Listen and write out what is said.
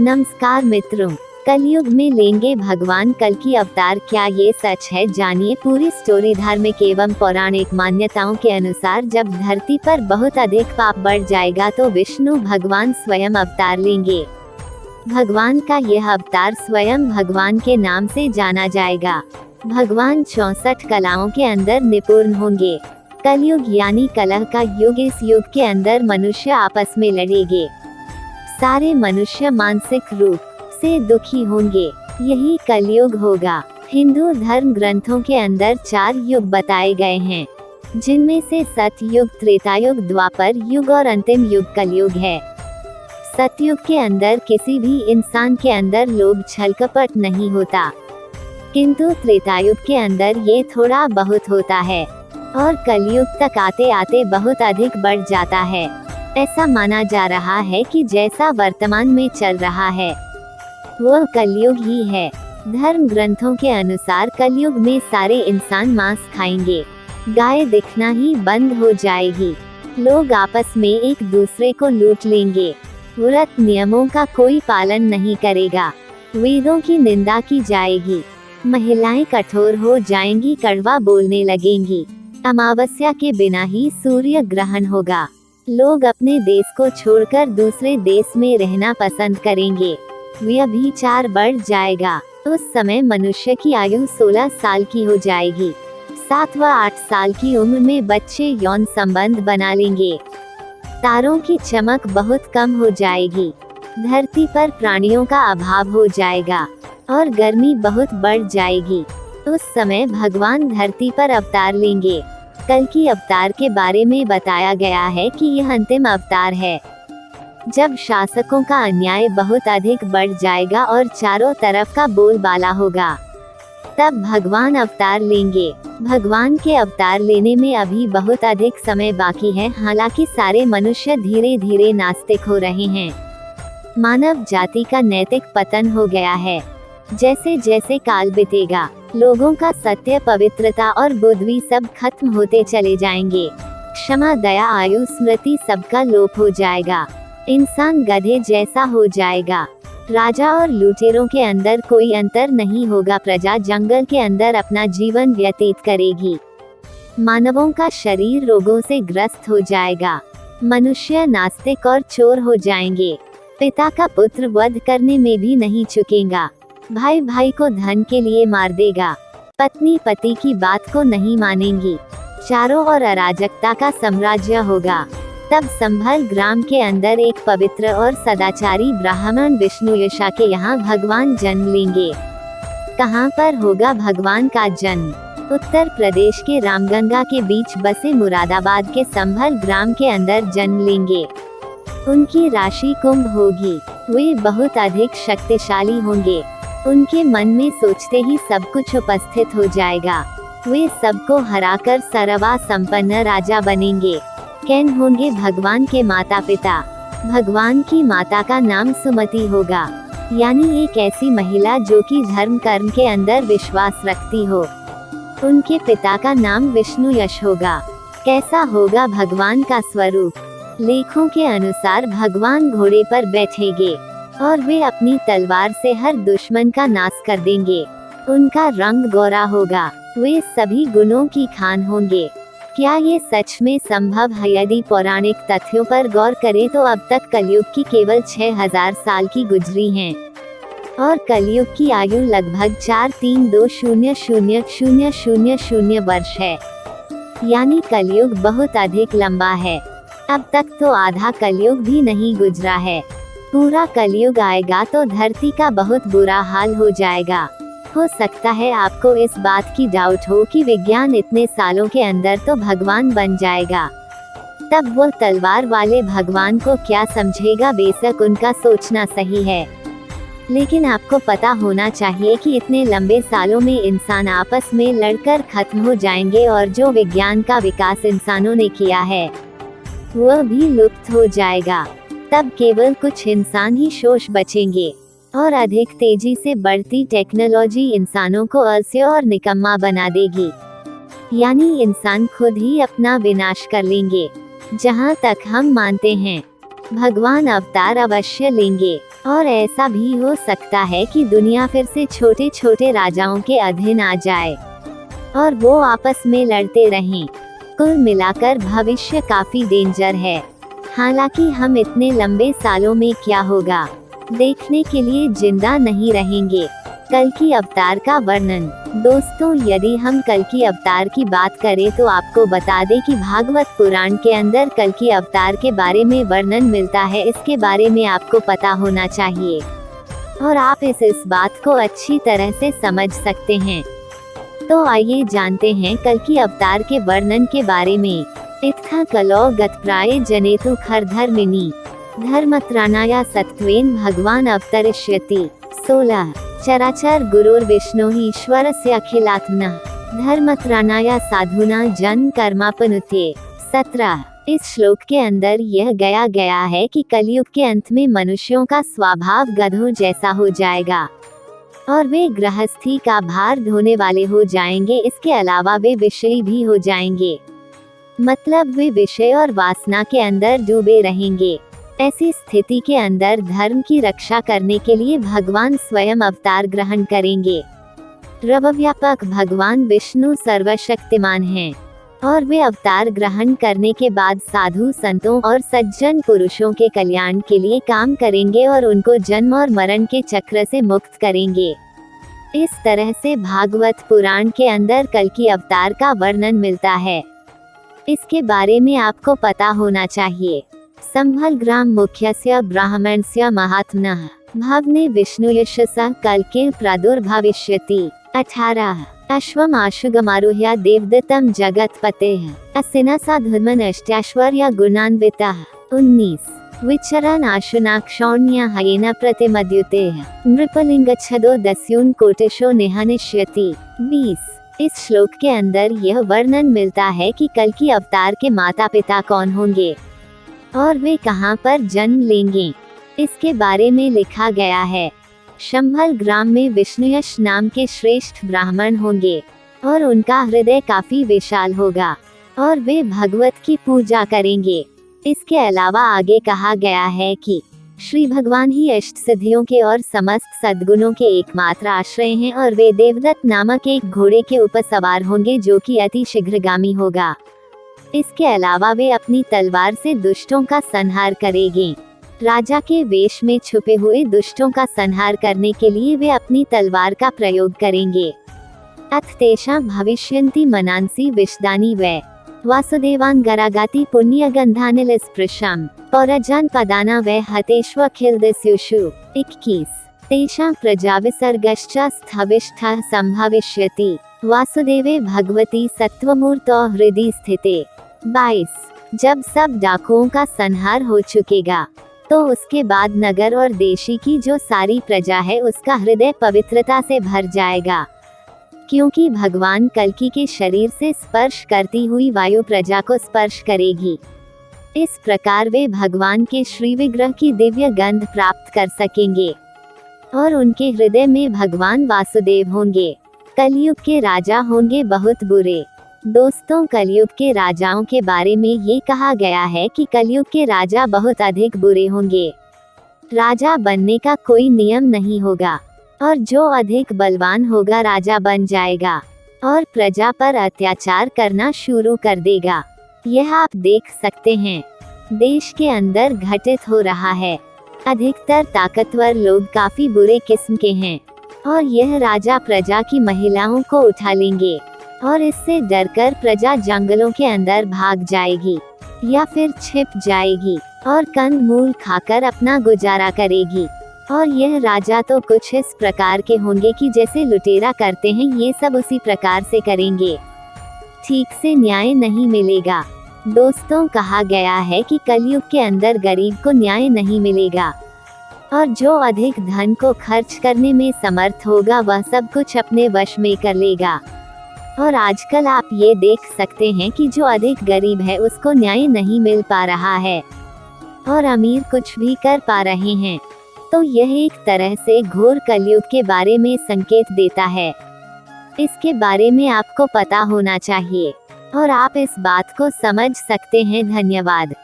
नमस्कार मित्रों, कलयुग में लेंगे भगवान कल की अवतार, क्या ये सच है? जानिए पूरी स्टोरी। धार्मिक एवं पौराणिक मान्यताओं के अनुसार जब धरती पर बहुत अधिक पाप बढ़ जाएगा तो विष्णु भगवान स्वयं अवतार लेंगे। भगवान का यह अवतार स्वयं भगवान के नाम से जाना जाएगा। भगवान 64 कलाओं के अंदर निपुण होंगे। कलयुग यानी कलह का युग। इस युग के अंदर मनुष्य आपस में लड़ेंगे। सारे मनुष्य मानसिक रूप से दुखी होंगे। यही कलयुग होगा। हिंदू धर्म ग्रंथों के अंदर 4 युग बताए गए हैं, जिनमें से सतयुग, त्रेतायुग, द्वापर युग और अंतिम युग कलयुग है। सतयुग के अंदर किसी भी इंसान के अंदर लोभ छल कपट नहीं होता, किंतु त्रेतायुग के अंदर ये थोड़ा बहुत होता है और कलयुग तक आते आते बहुत अधिक बढ़ जाता है। ऐसा माना जा रहा है कि जैसा वर्तमान में चल रहा है वह कलयुग ही है। धर्म ग्रंथों के अनुसार कलयुग में सारे इंसान मांस खाएंगे, गाय दिखना ही बंद हो जाएगी, लोग आपस में एक दूसरे को लूट लेंगे, व्रत नियमों का कोई पालन नहीं करेगा, वेदों की निंदा की जाएगी, महिलाएं कठोर हो जाएंगी, कड़वा बोलने लगेंगी, अमावस्या के बिना ही सूर्य ग्रहण होगा, लोग अपने देश को छोड़कर दूसरे देश में रहना पसंद करेंगे, व्यभिचार बढ़ जाएगा। उस समय मनुष्य की आयु 16 साल की हो जाएगी। 7 व 8 साल की उम्र में बच्चे यौन संबंध बना लेंगे। तारों की चमक बहुत कम हो जाएगी। धरती पर प्राणियों का अभाव हो जाएगा और गर्मी बहुत बढ़ जाएगी। उस समय भगवान धरती पर अवतार लेंगे। कल की अवतार के बारे में बताया गया है कि यह अंतिम अवतार है, जब शासकों का अन्याय बहुत अधिक बढ़ जाएगा और चारों तरफ का बोलबाला होगा, तब भगवान अवतार लेंगे। भगवान के अवतार लेने में अभी बहुत अधिक समय बाकी है। हालांकि सारे मनुष्य धीरे धीरे नास्तिक हो रहे हैं। मानव जाति का नैतिक पतन हो गया है। जैसे जैसे काल बीतेगा, लोगों का सत्य, पवित्रता और बुद्धि सब खत्म होते चले जाएंगे। क्षमा, दया, आयु, स्मृति सबका लोप हो जाएगा। इंसान गधे जैसा हो जाएगा। राजा और लुटेरों के अंदर कोई अंतर नहीं होगा। प्रजा जंगल के अंदर अपना जीवन व्यतीत करेगी। मानवों का शरीर रोगों से ग्रस्त हो जाएगा। मनुष्य नास्तिक और चोर हो जाएंगे। पिता का पुत्र वध करने में भी नहीं चुकेगा। भाई भाई को धन के लिए मार देगा। पत्नी पति की बात को नहीं मानेंगी। चारों ओर अराजकता का साम्राज्य होगा। तब संभल ग्राम के अंदर एक पवित्र और सदाचारी ब्राह्मण विष्णु यशा के यहाँ भगवान जन्म लेंगे। कहाँ पर होगा भगवान का जन्म? उत्तर प्रदेश के रामगंगा के बीच बसे मुरादाबाद के संभल ग्राम के अंदर जन्म लेंगे। उनकी राशि कुंभ होगी। वे बहुत अधिक शक्तिशाली होंगे। उनके मन में सोचते ही सब कुछ उपस्थित हो जाएगा। वे सबको हराकर सर्वा संपन्न राजा बनेंगे। कैन होंगे भगवान के माता पिता। भगवान की माता का नाम सुमति होगा, यानी एक ऐसी महिला जो कि धर्म कर्म के अंदर विश्वास रखती हो। उनके पिता का नाम विष्णु यश होगा। कैसा होगा भगवान का स्वरूप? लेखों के अनुसार भगवान घोड़े पर बैठेंगे और वे अपनी तलवार से हर दुश्मन का नाश कर देंगे। उनका रंग गोरा होगा। वे सभी गुणों की खान होंगे। क्या ये सच में संभव है? यदि पौराणिक तथ्यों पर गौर करें तो अब तक कलयुग की केवल 6000 साल की गुजरी हैं और कलयुग की आयु लगभग 4320000 वर्ष है, यानी कलयुग बहुत अधिक लंबा है। अब तक तो आधा कलयुग भी नहीं गुजरा है। पूरा कलयुग आएगा तो धरती का बहुत बुरा हाल हो जाएगा। हो सकता है आपको इस बात की डाउट हो कि विज्ञान इतने सालों के अंदर तो भगवान बन जाएगा, तब वो तलवार वाले भगवान को क्या समझेगा? बेशक उनका सोचना सही है, लेकिन आपको पता होना चाहिए कि इतने लंबे सालों में इंसान आपस में लड़कर खत्म हो जाएंगे और जो विज्ञान का विकास इंसानों ने किया है वह भी लुप्त हो जाएगा। तब केवल कुछ इंसान ही शेष बचेंगे और अधिक तेजी से बढ़ती टेक्नोलॉजी इंसानों को आलसी और निकम्मा बना देगी, यानी इंसान खुद ही अपना विनाश कर लेंगे। जहां तक हम मानते हैं भगवान अवतार अवश्य लेंगे। और ऐसा भी हो सकता है कि दुनिया फिर से छोटे छोटे राजाओं के अधीन आ जाए और वो आपस में लड़ते रहें। कुल मिलाकर भविष्य काफी डेंजर है। हालांकि हम इतने लंबे सालों में क्या होगा देखने के लिए जिंदा नहीं रहेंगे। कल्कि अवतार का वर्णन। दोस्तों, यदि हम कल्कि अवतार की बात करें तो आपको बता दें कि भागवत पुराण के अंदर कल्कि अवतार के बारे में वर्णन मिलता है। इसके बारे में आपको पता होना चाहिए और आप इस बात को अच्छी तरह से समझ सकते हैं। तो आइए जानते हैं कल्कि अवतार के वर्णन के बारे में। इत्था कलो गतप्राय जनेतु खरधर्मिणी धर्मत्राणाया सत्त्वेन भगवान अवतरिष्यति। 16 चराचर गुरुर्विष्णु ईश्वरस्य अखिलात्मनः धर्मत्राणाया साधुना जन कर्मापनुते। 17 इस श्लोक के अंदर यह गया है कि कलयुग के अंत में मनुष्यों का स्वभाव गधों जैसा हो जाएगा और वे गृहस्थी का भार ढोने वाले हो जाएंगे। इसके अलावा वे विषयी भी हो जाएंगे, मतलब वे विषय और वासना के अंदर डूबे रहेंगे। ऐसी स्थिति के अंदर धर्म की रक्षा करने के लिए भगवान स्वयं अवतार ग्रहण करेंगे। सर्वव्यापक भगवान विष्णु सर्वशक्तिमान हैं और वे अवतार ग्रहण करने के बाद साधु संतों और सज्जन पुरुषों के कल्याण के लिए काम करेंगे और उनको जन्म और मरण के चक्र से मुक्त करेंगे। इस तरह से भागवत पुराण के अंदर कल्कि अवतार का वर्णन मिलता है। इसके बारे में आपको पता होना चाहिए। संभल ग्राम मुख्यस्य ब्राह्मणस्य महात्मनः भावने विष्णुयशसा कल्के प्रादुर्भविष्यति। 18 अश्वम आशुगमारुह्य देवदत्तम जगत्पतेः असिना साधुर्मनष्ट्याश्वर्य गुणान्वितः। 19 विचरन् आशुनाक्षौण्य हयेन प्रतिमद्युतेः नृपलिंगच्छदो दस्यून् कोटिशो निहनिष्यति। 20 इस श्लोक के अंदर यह वर्णन मिलता है कि कल्कि अवतार के माता पिता कौन होंगे और वे कहां पर जन्म लेंगे। इसके बारे में लिखा गया है, शंभल ग्राम में विष्णुयश नाम के श्रेष्ठ ब्राह्मण होंगे और उनका हृदय काफी विशाल होगा और वे भगवत की पूजा करेंगे। इसके अलावा आगे कहा गया है कि श्री भगवान ही अष्ट सिद्धियों के और समस्त सद्गुणों के एकमात्र आश्रय हैं और वे देवदत्त नामक एक घोड़े के ऊपर सवार होंगे जो कि अति शीघ्रगामी होगा। इसके अलावा वे अपनी तलवार से दुष्टों का संहार करेंगे। राजा के वेश में छुपे हुए दुष्टों का संहार करने के लिए वे अपनी तलवार का प्रयोग करेंगे। अथ तेषां भविष्यन्ति मनांसि विशदानि वै वासुदेवान् गरागाति पुण्यगन्धानिल स्पृशम् पौरजान् पदाना वै हतेष्वखिल दस्युषु। 21 तेषां प्रजाविसर्गश्च स्थविष्ठः संभविष्यति वासुदेवे भगवती सत्वमूर्तो हृदि स्थिते। 22 जब सब डाकुओं का संहार हो चुकेगा तो उसके बाद नगर और देशी की जो सारी प्रजा है उसका हृदय पवित्रता से भर जाएगा, क्योंकि भगवान कल्कि के शरीर से स्पर्श करती हुई वायु प्रजा को स्पर्श करेगी। इस प्रकार वे भगवान के श्री विग्रह की दिव्य गंध प्राप्त कर सकेंगे और उनके हृदय में भगवान वासुदेव होंगे। कलयुग के राजा होंगे बहुत बुरे। दोस्तों, कलयुग के राजाओं के बारे में ये कहा गया है कि कलयुग के राजा बहुत अधिक बुरे होंगे। राजा बनने का कोई नियम नहीं होगा और जो अधिक बलवान होगा राजा बन जाएगा और प्रजा पर अत्याचार करना शुरू कर देगा। यह आप देख सकते हैं देश के अंदर घटित हो रहा है। अधिकतर ताकतवर लोग काफी बुरे किस्म के हैं और यह राजा प्रजा की महिलाओं को उठा लेंगे और इससे डरकर प्रजा जंगलों के अंदर भाग जाएगी या फिर छिप जाएगी और कंद मूल खाकर अपना गुजारा करेगी। और यह राजा तो कुछ इस प्रकार के होंगे कि जैसे लुटेरा करते हैं ये सब उसी प्रकार से करेंगे। ठीक से न्याय नहीं मिलेगा। दोस्तों, कहा गया है कि कलयुग के अंदर गरीब को न्याय नहीं मिलेगा और जो अधिक धन को खर्च करने में समर्थ होगा वह सब कुछ अपने वश में कर लेगा। और आजकल आप ये देख सकते हैं कि जो अधिक गरीब है उसको न्याय नहीं मिल पा रहा है और अमीर कुछ भी कर पा रहे हैं। तो यह एक तरह से घोर कलयुग के बारे में संकेत देता है। इसके बारे में आपको पता होना चाहिए और आप इस बात को समझ सकते हैं। धन्यवाद।